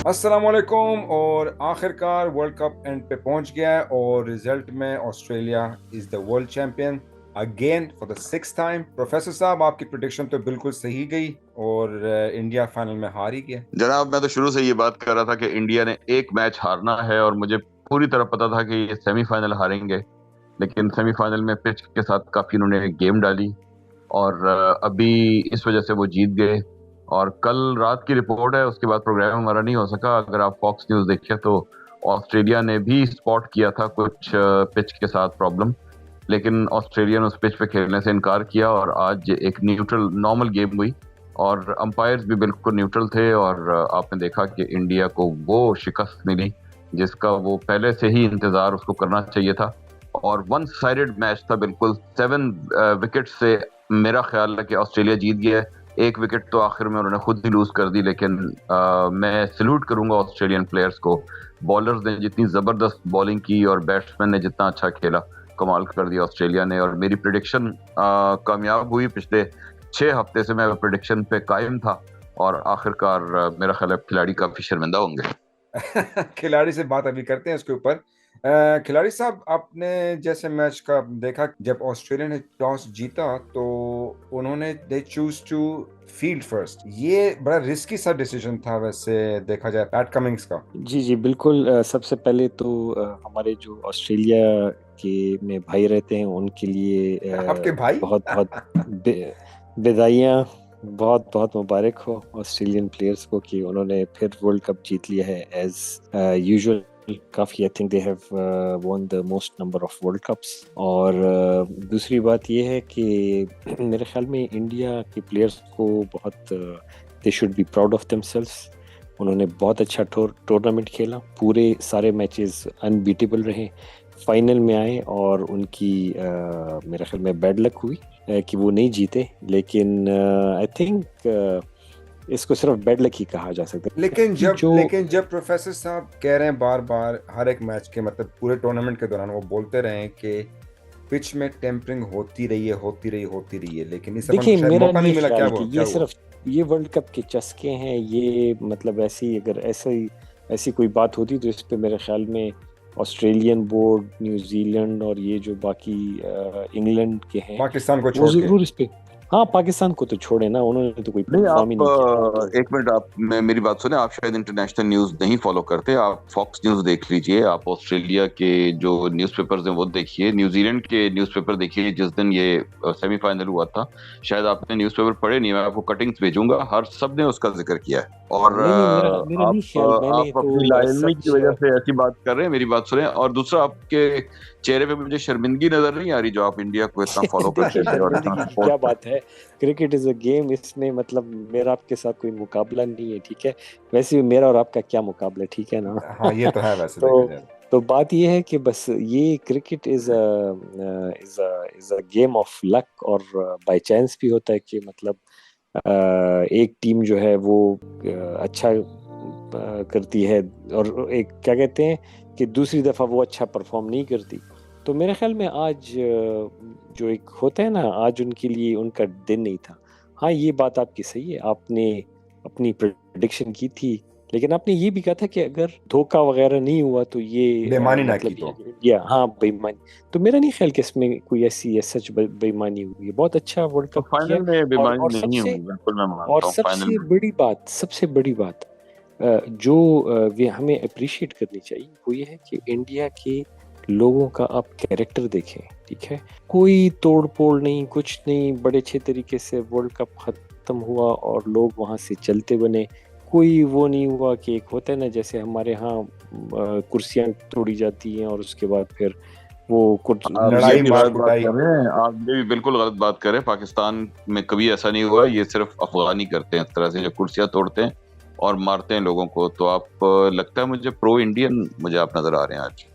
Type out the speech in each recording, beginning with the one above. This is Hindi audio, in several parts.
अस्सलाम वालेकुम। और आखिरकार वर्ल्ड कप एंड पे पहुंच गया है और रिजल्ट में Australia is the world champion again for the six time. Professor साहब, आपकी प्रिडिक्शन तो बिल्कुल सही गई और इंडिया फाइनल में हार ही गया। जनाब, मैं तो शुरू से ये बात कर रहा था कि इंडिया ने एक मैच हारना है और मुझे पूरी तरह पता था कि ये सेमीफाइनल हारेंगे। लेकिन सेमीफाइनल में पिच के साथ काफी इन्होंने गेम डाली और अभी इस वजह से वो जीत गए। और कल रात की रिपोर्ट है, उसके बाद प्रोग्राम हमारा नहीं हो सका। अगर आप फॉक्स न्यूज देखिए तो ऑस्ट्रेलिया ने भी स्पॉट किया था कुछ पिच के साथ प्रॉब्लम, लेकिन ऑस्ट्रेलिया ने उस पिच पे खेलने से इनकार किया और आज एक न्यूट्रल नॉर्मल गेम हुई और अंपायर्स भी बिल्कुल न्यूट्रल थे। और आपने देखा कि इंडिया को वो शिकस्त मिली जिसका वो पहले से ही इंतजार उसको करना चाहिए था। और वन साइडेड मैच था बिल्कुल, 7 विकेट से मेरा ख्याल है कि ऑस्ट्रेलिया जीत गया है। एक विकेट तो आखिर में उन्होंने खुद ही लूज कर दी, लेकिन मैं सल्यूट करूंगा ऑस्ट्रेलियन प्लेयर्स को। बॉलर्स ने जितनी जबरदस्त बॉलिंग की और बैट्समैन ने जितना अच्छा खेला, कमाल कर दिया ऑस्ट्रेलिया ने। और मेरी प्रिडिक्शन कामयाब हुई। पिछले 6 हफ्ते से मैं प्रिडिक्शन पे कायम था और आखिरकार मेरा ख्याल है खिलाड़ी काफी शर्मिंदा होंगे। खिलाड़ी से बात अभी करते हैं इसके ऊपर। खिलाड़ी साहब, आपने जैसे मैच का देखा, जब ऑस्ट्रेलिया ने टॉस जीता तो उन्होंने they choose to field first. ये बड़ा रिस्की सा डिसीजन था वैसे देखा जाए पैट कमिंस का। जी जी बिल्कुल। सबसे पहले तो हमारे जो ऑस्ट्रेलिया के में भाई रहते हैं उनके लिए आपके भाई। बहुत बहुत बधाइयाँ, बहुत बहुत मुबारक हो ऑस्ट्रेलियन प्लेयर्स को कि उन्होंने फिर वर्ल्ड कप जीत लिया है एज यूजुअल। काफ़ी I think they have won the most number of world cups. और दूसरी बात ये है कि मेरे ख्याल में इंडिया के प्लेयर्स को बहुत they should be proud of themselves. उन्होंने बहुत अच्छा टूर्नामेंट खेला, पूरे सारे मैचेस अनबीटेबल रहे, फाइनल में आए और उनकी मेरे ख्याल में बैड लक हुई कि वो नहीं जीते। लेकिन आई थिंक इसको सिर्फ बैड लक ही कहा जा सकता है। लेकिन जब प्रोफेसर साहब कह रहे हैं बार बार हर एक मैच के, मतलब पूरे टूर्नामेंट के दौरान वो बोलते रहे कि पिच में टेम्परिंग होती रही है, लेकिन इस अपन देखिए, को शायद मेरा मौका नहीं नहीं मिला। ख्याल क्या कि हुआ क्या ये हुआ? सिर्फ ये वर्ल्ड कप के चस्के हैं। ये मतलब ऐसी अगर ऐसी कोई बात होती तो इस पे मेरे ख्याल में ऑस्ट्रेलियन बोर्ड, न्यूजीलैंड और ये जो बाकी इंग्लैंड के हैं पाकिस्तान को वो छोड़ के। जरूर इस पे। हाँ, पाकिस्तान को तो छोड़े ना, उन्होंने तो कोई नहीं, परफॉर्म ही आप नहीं किया वो तो। एक मिनट, आप मेरी बात सुने। आप शायद इंटरनेशनल न्यूज नहीं फॉलो करते, आप फॉक्स न्यूज देख लीजिए। आप ऑस्ट्रेलिया के जो न्यूज़पेपर्स हैं वो देखिए, न्यूजीलैंड के न्यूज़पेपर देखिए। जिस दिन ये सेमीफाइनल हुआ था, शायद आपने न्यूज़पेपर पढ़े नहीं, मैं आपको कटिंग्स भेजूंगा, हर सब ने उसका जिक्र किया है। और नहीं नहीं, मेरा मेरा नहीं ख्याल, मैंने आप अपनी तो लाइलमी की सच। वजह से ऐसी बात कर रहे हैं, मेरी बात सुने। और दूसरा, आपके चेहरे पे मुझे शर्मिंदगी नजर नहीं आ रही, जो आप इंडिया को इतना फॉलो देखिए, करते थे और इतना शर्मिंदगी की क्या सपोर्ट। बात है। क्रिकेट इज अ गेम, इसमें मतलब मेरा आपके साथ कोई मुकाबला नहीं है, ठीक है। वैसे भी मेरा और आपका क्या मुकाबला है, ठीक है ना। हाँ, ये तो है वैसे देखा तो जाए। तो बात ये है कि बस ये cricket is a game of luck और बाय चांस भी होता है कि मतलब एक टीम जो है वो अच्छा करती है और एक क्या कहते हैं कि दूसरी दफा वो अच्छा परफॉर्म नहीं करती। तो मेरे ख्याल में आज जो एक होता है ना, आज उनके लिए उनका दिन नहीं था। हाँ, ये बात आपकी सही है, आपने अपनी प्रेडिक्शन की थी, लेकिन आपने ये भी कहा था कि अगर धोखा वगैरह नहीं हुआ तो ये बेईमानी ना की मतलब तो। इंडिया, हाँ, बेईमानी। तो मेरा नहीं ख्याल कि इसमें कोई ऐसी सच बेईमानी हुई है। बहुत अच्छा वर्ल्ड तो कप किया। फाइनल में बीमारी और नहीं सबसे होगी, बिल्कुल मैं और मानता हूँ फाइनल सबसे में। बड़ी बात, सबसे बड़ी बात जो वे हमें अप्रिशिएट करनी चाहिए वो ये है कि इंडिया के लोगों का आप कैरेक्टर देखें, ठीक है। कोई तोड़ फोड़ नहीं, कुछ नहीं, बड़े अच्छे तरीके से वर्ल्ड कप खत्म हुआ और लोग वहां से चलते बने। कोई वो नहीं हुआ कि एक होता है ना, जैसे हमारे यहाँ कुर्सियां तोड़ी जाती हैं और उसके बाद फिर वो आप ये लड़ाई भी मार गलत बात कुटाई। कर रहे हैं, आप ये भी बिल्कुल गलत बात कर रहे हैं। पाकिस्तान में कभी ऐसा नहीं हुआ, ये सिर्फ अफगानी करते हैं इस तरह से, जो कुर्सियां तोड़ते हैं और मारते हैं लोगों को। तो आप लगता है मुझे प्रो इंडियन मुझे आप नजर आ रहे हैं आज।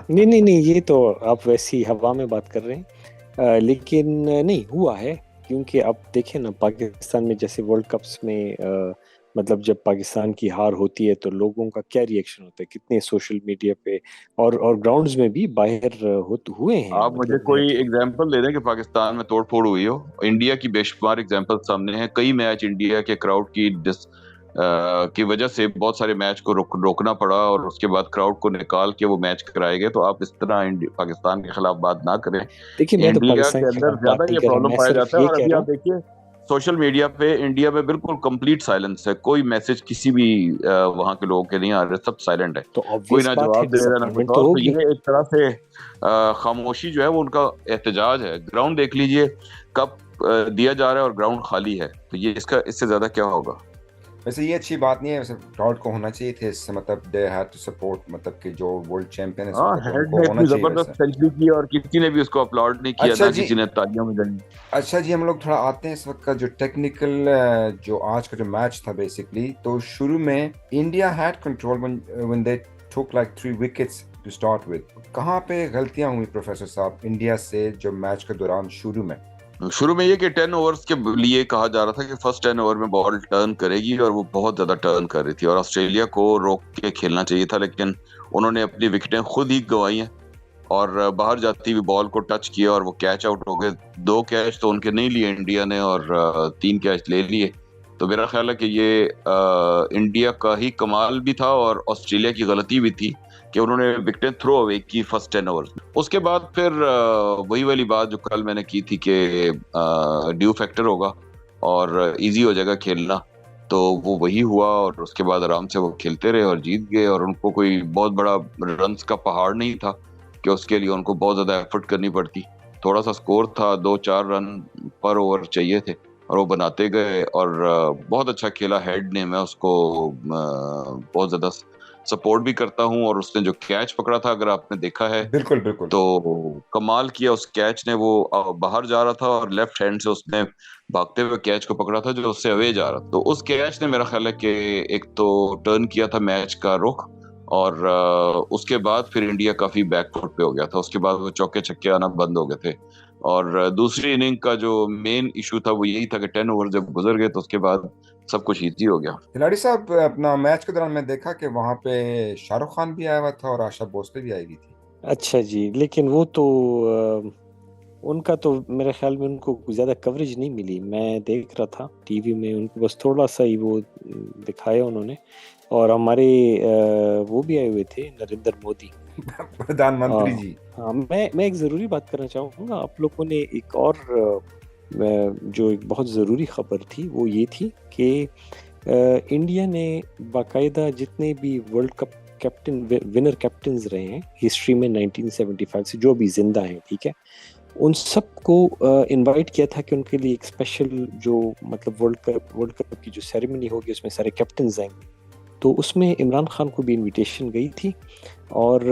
नहीं नहीं नहीं, ये तो आप वैसी हवा में बात कर रहे हैं। लेकिन नहीं हुआ है, क्योंकि आप देखें ना पाकिस्तान में जैसे वर्ल्ड कप्स में मतलब जब पाकिस्तान की हार होती है तो लोगों का क्या रिएक्शन होता है, कितने सोशल मीडिया पे और ग्राउंड्स में भी बाहर हुए हैं, आप मुझे मतलब कोई एग्जाम्पल दे दें कि पाकिस्तान में तोड़ फोड़ हुई हो। इंडिया की बेशुमार एग्जाम्पल सामने हैं, कई मैच इंडिया के क्राउड की की वजह से बहुत सारे मैच को रोकना पड़ा और उसके बाद क्राउड को निकाल के वो मैच कराए गए। तो आप इस तरह पाकिस्तान के खिलाफ बात ना करें। देखिए, मैं तो इंडिया पाकिस्तान के के अंदर खिलाफ बात ज्यादा नहीं ये कर रहा, प्रॉब्लम मैं पाया सिर्फ जाता है। ये और कह अभी रहा आप हूँ। देखिए सोशल मीडिया पे इंडिया में बिल्कुल कंप्लीट साइलेंस है, कोई मैसेज किसी भी वहां के लोगों के नहीं आ रहे, सब साइलेंट है, तो कोई ऑब्वियस ना बात है, जवाब दे रहा है ना कुछ डिसअपॉइंटमेंट तो और। तो होगी। ये एक तरह से खामोशी जो है वो उनका एहतजाज है। ग्राउंड देख लीजिए, कब दिया जा रहा है और ग्राउंड खाली है, तो ये इससे ज्यादा क्या होगा। वैसे ये अच्छी बात नहीं है, वैसे क्राउड को होना चाहिए थे इससे, मतलब दे हैड टू सपोर्ट, मतलब कि जो वर्ल्ड चैंपियन है इस हाँ, वक्त हेड उनको ने होना इतनी चाहिए जबरदस्त वैसे। सेंचुरी की और किसी ने भी उसको अपलॉड नहीं किया, अच्छा ना जी। किसी ने तालियां बजाई। अच्छा जी, हम लोग थोड़ा आते हैं इस वक्त का जो टेक्निकल, जो आज का जो मैच था बेसिकली, तो शुरू में India had control when they took like 3 wickets to start with. कहाँ पे गलतियां हुई प्रोफेसर साहब इंडिया से जो मैच के दौरान शुरू में? शुरू में ये कि 10 ओवर्स के लिए कहा जा रहा था कि फर्स्ट 10 ओवर में बॉल टर्न करेगी, और वो बहुत ज्यादा टर्न कर रही थी और ऑस्ट्रेलिया को रोक के खेलना चाहिए था, लेकिन उन्होंने अपनी विकेटें खुद ही गंवाई हैं और बाहर जाती हुई बॉल को टच किया और वो कैच आउट हो गए। 2 कैच तो उनके नहीं लिए इंडिया ने और 3 कैच ले लिए। तो मेरा ख्याल है कि ये इंडिया का ही कमाल भी था और ऑस्ट्रेलिया की गलती भी थी कि उन्होंने विकेटें थ्रो अवे की फर्स्ट 10 ओवर में। उसके बाद फिर वही वाली बात जो कल मैंने की थी कि ड्यू फैक्टर होगा और इजी हो जाएगा खेलना, तो वो वही हुआ और उसके बाद आराम से वो खेलते रहे और जीत गए। और उनको कोई बहुत बड़ा रन्स का पहाड़ नहीं था कि उसके लिए उनको बहुत ज्यादा एफर्ट करनी पड़ती। थोड़ा सा स्कोर था, 2-4 रन पर ओवर चाहिए थे और वो बनाते गए और बहुत अच्छा खेला हेड ने। मैं उसको बहुत ज्यादा सपोर्ट भी करता हूँ। और उसने जो कैच पकड़ा था, अगर आपने देखा है, बिल्कुल बिल्कुल। तो कमाल किया उस कैच ने। वो बाहर जा रहा था और लेफ्ट हैंड से उसने भागते हुए कैच को पकड़ा था जो उससे अवे जा रहा था। तो उस कैच ने मेरा ख्याल है कि एक तो टर्न किया था मैच का रुख, और उसके बाद फिर इंडिया काफी बैकफुट पे हो गया था। उसके बाद वो चौके छक्के आना बंद हो गए थे। और दूसरी इनिंग का जो मेन इशू था वो यही था कि 10 ओवर जब गुजर गए तो उसके बाद सब कुछ इजी हो गया। खिलाड़ी साहब, अपना मैच के दौरान मैं देखा कि वहां पे शाहरुख खान भी आया हुआ था और आशा भोसले भी आई हुई थी। अच्छा जी, लेकिन वो तो उनका तो मेरे ख्याल में उनको ज़्यादा कवरेज नहीं मिली। मैं देख रहा था टीवी में, उनको बस थोड़ा सा ही वो दिखाया उन्होंने। और हमारे वो भी आए हुए थे, नरेंद्र मोदी। प्रधानमंत्री जी। हाँ, मैं एक ज़रूरी बात करना चाहूँगा। आप लोगों ने एक और जो एक बहुत ज़रूरी खबर थी वो ये थी कि इंडिया ने बाकायदा जितने भी world cup captain winner captains रहे हैं हिस्ट्री में 1975 से, जो भी जिंदा हैं, ठीक है, उन सबको इनवाइट किया था कि उनके लिए एक स्पेशल जो मतलब वर्ल्ड कप की जो सेरेमनी होगी उसमें सारे कैप्टन्स आएंगे। तो उसमें इमरान खान को भी इनविटेशन गई थी। और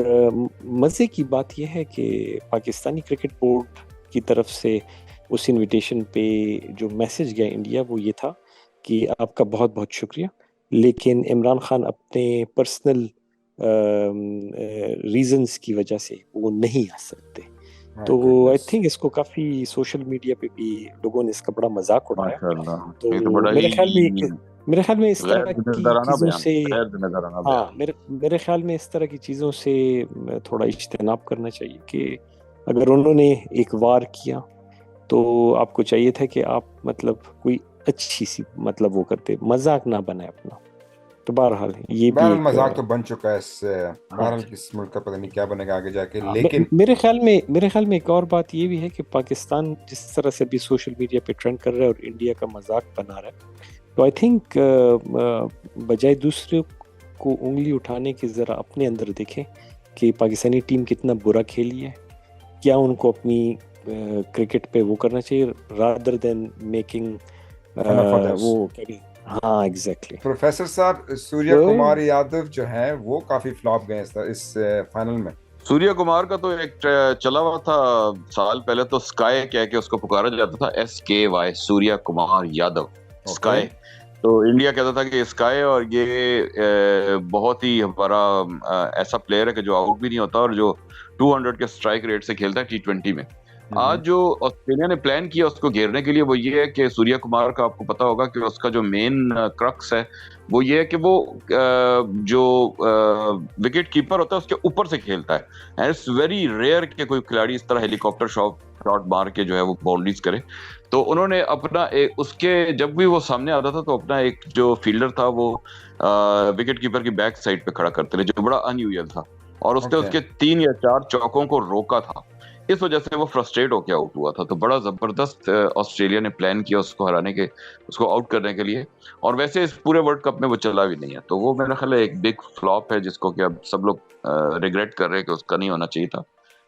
मज़े की बात यह है कि पाकिस्तानी क्रिकेट बोर्ड की तरफ से उस इनविटेशन पे जो मैसेज गया इंडिया वो ये था कि आपका बहुत बहुत शुक्रिया, लेकिन इमरान खान अपने पर्सनल रीजंस की वजह से वो नहीं आ सकते। तो आई थिंक इसको काफ़ी सोशल मीडिया पे भी लोगों ने इसका बड़ा मजाक उड़ाया। माशाल्लाह, तो ये तो बड़ा मेरे ही ख्याल में इस गैर तरह की जिम्मेदाराना चीज़ों बयान, से, गैर जिम्मेदाराना हाँ, बयान। मेरे ख्याल में इस तरह की चीज़ों से थोड़ा इज्तनाब करना चाहिए कि अगर उन्होंने एक वार किया तो आपको चाहिए था कि आप मतलब कोई अच्छी सी मतलब वो करते, मजाक ना बनाए अपना। तो बहरहाल ये भी बहरहाल एक मजाक तो बन चुका है इससे। हाँ बहरहाल जी। किस मुल्क का पता नहीं क्या बनेगा आगे जाके, हाँ, लेकिन मेरे ख्याल में एक और बात ये भी है कि पाकिस्तान जिस तरह से भी सोशल मीडिया पे ट्रेंड कर रहा है और इंडिया का मजाक बना रहा है, तो आई थिंक बजाय दूसरे को उंगली उठाने की ज़रा अपने अंदर देखें कि पाकिस्तानी टीम कितना बुरा खेली है। क्या उनको अपनी क्रिकेट पे वो करना चाहिए rather than making fun of others. वो क्या कहते हैं? हाँ, एग्जैक्टली। प्रोफेसर साहब, सूर्य तो कुमार यादव जो हैं वो काफी फ्लॉप गए इस फाइनल में। सूर्य कुमार का तो एक चला हुआ था साल पहले, तो स्काई कह के उसको पुकारा जाता था, SKY, सूर्य कुमार यादव, स्काई। तो इंडिया कहता था कि स्काई, और ये बहुत ही हमारा ऐसा प्लेयर है कि जो आउट भी नहीं होता और जो 200 के स्ट्राइक रेट से खेलता है T20 में। आज जो ऑस्ट्रेलिया ने प्लान किया उसको घेरने के लिए वो ये है कि सूर्य कुमार का आपको पता होगा कि उसका जो मेन क्रक्स है वो ये है कि वो जो विकेट कीपर होता है उसके ऊपर से खेलता है। एंड इट्स वेरी रेयर कि कोई खिलाड़ी इस तरह हेलीकॉप्टर शॉट शॉट मार के जो है वो बाउंड्रीज करे। तो उन्होंने अपना एक उसके जब भी वो सामने आता था तो अपना एक जो फील्डर था वो विकेट कीपर की बैक साइड पे खड़ा करते थे, जो बड़ा अनयूजुअल था, और उसने ओके। उसके 3 या 4 चौकों को रोका था। इस वजह से वो फ्रस्ट्रेट होकर आउट हुआ था। तो बड़ा जबरदस्त ऑस्ट्रेलिया ने प्लान किया उसको हराने के, उसको आउट करने के लिए। और वैसे इस पूरे वर्ल्ड कप में वो चला भी नहीं है, तो वो मेरा ख्याल है एक बिग फ्लॉप है जिसको कि अब सब लोग रिग्रेट कर रहे हैं कि उसका नहीं होना चाहिए था।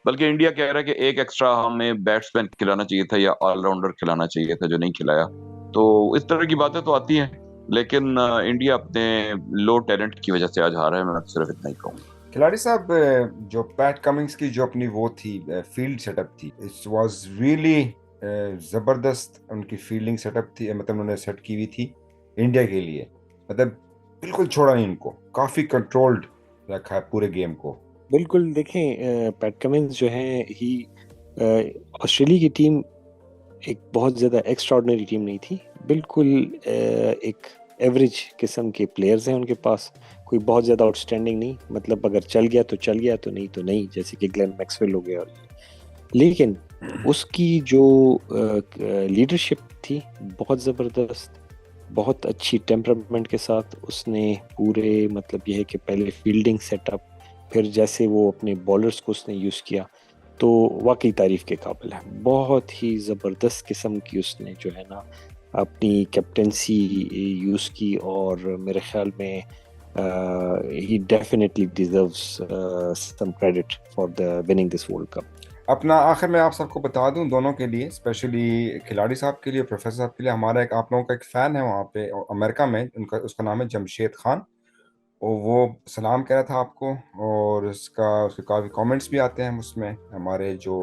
बल्कि इंडिया कह रहा है कि एक एक्स्ट्रा हमें बैट्समैन खिलाना चाहिए था या ऑलराउंडर खिलाना चाहिए था, जो नहीं खिलाया। तो इस तरह की बातें तो आती हैं, लेकिन इंडिया अपने लो टैलेंट की वजह से आज हारा है, मैं तो सिर्फ इतना ही कहूंगा। खिलाड़ी साहब, जो पैट कमिंग्स की जो अपनी वो थी फील्ड सेटअप थी, इट वाज रियली जबरदस्त। उनकी फील्डिंग सेटअप थी, मतलब उन्होंने सेट की हुई थी इंडिया के लिए। मतलब बिल्कुल छोड़ा नहीं उनको, काफी कंट्रोल्ड रखा है पूरे गेम को। बिल्कुल देखें, पैट कमिंस जो है ही ऑस्ट्रेलिया की टीम एक बहुत ज़्यादा एक्स्ट्राऑर्डिनरी टीम नहीं थी। बिल्कुल एक एवरेज किस्म के प्लेयर्स हैं उनके पास, कोई बहुत ज़्यादा आउटस्टैंडिंग नहीं। मतलब अगर चल गया तो चल गया, तो नहीं तो नहीं, जैसे कि ग्लेन मैक्सवेल हो गया। लेकिन उसकी जो लीडरशिप थी बहुत ज़बरदस्त, बहुत अच्छी टेम्परामेंट के साथ उसने पूरे, मतलब यह है कि पहले फील्डिंग सेटअप, फिर जैसे वो अपने बॉलर्स को उसने यूज़ किया, तो वाकई तारीफ के काबिल है। बहुत ही ज़बरदस्त किस्म की उसने जो है ना अपनी कैप्टेंसी यूज़ की, और मेरे ख्याल में he definitely deserves some credit for the winning this world cup. अपना आखिर में आप सबको बता दूं, दोनों के लिए, स्पेशली खिलाड़ी साहब के लिए, प्रोफेसर साहब के लिए, हमारा एक आप लोगों का एक फ़ैन है वहाँ पे अमेरिका में, उनका उसका नाम है जमशेद खान। और वो सलाम कह रहा था आपको, और उसके काफ़ी कमेंट्स भी आते हैं उसमें, हमारे जो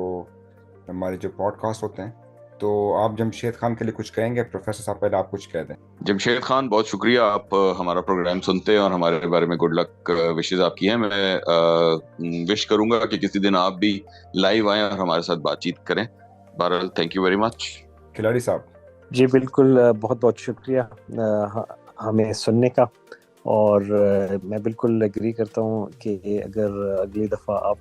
पॉडकास्ट होते हैं। तो आप जमशेद खान के लिए कुछ कहेंगे? प्रोफेसर साहब पहले आप कुछ कह दें। जमशेद खान, बहुत शुक्रिया, आप हमारा प्रोग्राम सुनते हैं और हमारे बारे में गुड लक विशेस आपकी हैं। मैं विश करूंगा कि किसी दिन आप भी लाइव आएं और हमारे साथ बातचीत करें। बहरहाल, थैंक यू वेरी मच। खिलाड़ी साहब। जी बिल्कुल, बहुत बहुत शुक्रिया हमें सुनने का। और मैं बिल्कुल एग्री करता हूँ कि अगर अगली दफ़ा आप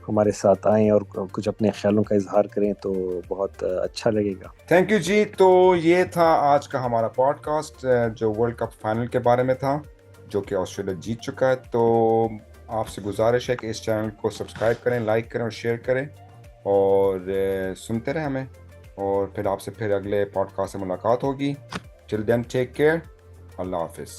हमारे साथ आएं और कुछ अपने ख्यालों का इजहार करें तो बहुत अच्छा लगेगा। थैंक यू जी। तो ये था आज का हमारा पॉडकास्ट, जो वर्ल्ड कप फाइनल के बारे में था, जो कि ऑस्ट्रेलिया जीत चुका है। तो आपसे गुजारिश है कि इस चैनल को सब्सक्राइब करें, लाइक करें और शेयर करें, और सुनते रहें हमें। और फिर आपसे फिर अगले पॉडकास्ट से मुलाकात होगी। Till then take care. Allah हाफिज़।